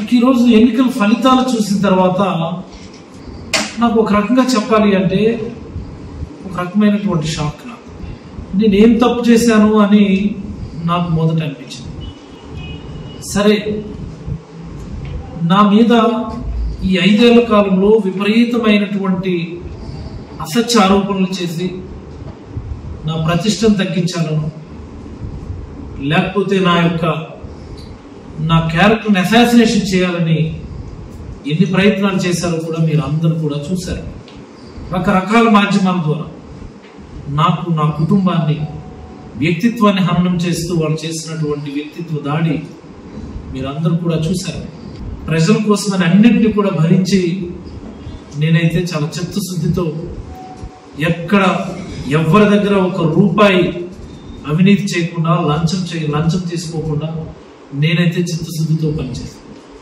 నాకు ఈరోజు ఎన్నికల ఫలితాలు చూసిన తర్వాత నాకు ఒక రకంగా చెప్పాలి అంటే ఒక రకమైనటువంటి షాక్. నాకు నేనేం తప్పు చేశాను అని నాకు మొదట అనిపించింది. సరే, నా మీద ఈ 5 ఏళ్ల కాలంలో విపరీతమైనటువంటి అసత్య ఆరోపణలు చేసి నా ప్రతిష్టను తగ్గించాలను, లేకపోతే నా క్యారెక్టర్ని అసాసినేషన్ చేయాలని ఎన్ని ప్రయత్నాలు చేశారో కూడా మీరు అందరూ కూడా చూశారు. రకరకాల మాధ్యమాల ద్వారా నాకు, నా కుటుంబాన్ని, వ్యక్తిత్వాన్ని హననం చేస్తూ వాళ్ళు చేసినటువంటి వ్యక్తిత్వ దాడి మీరందరూ కూడా చూశారు. ప్రజల కోసమని అన్నింటినీ కూడా భరించి నేనైతే చాలా చిత్తశుద్ధితో ఎక్కడ ఎవరి దగ్గర ఒక రూపాయి అవినీతి చేయకుండా, లంచం తీసుకోకుండా నేనైతే చిత్తశుద్ధితో పనిచేస్తాను.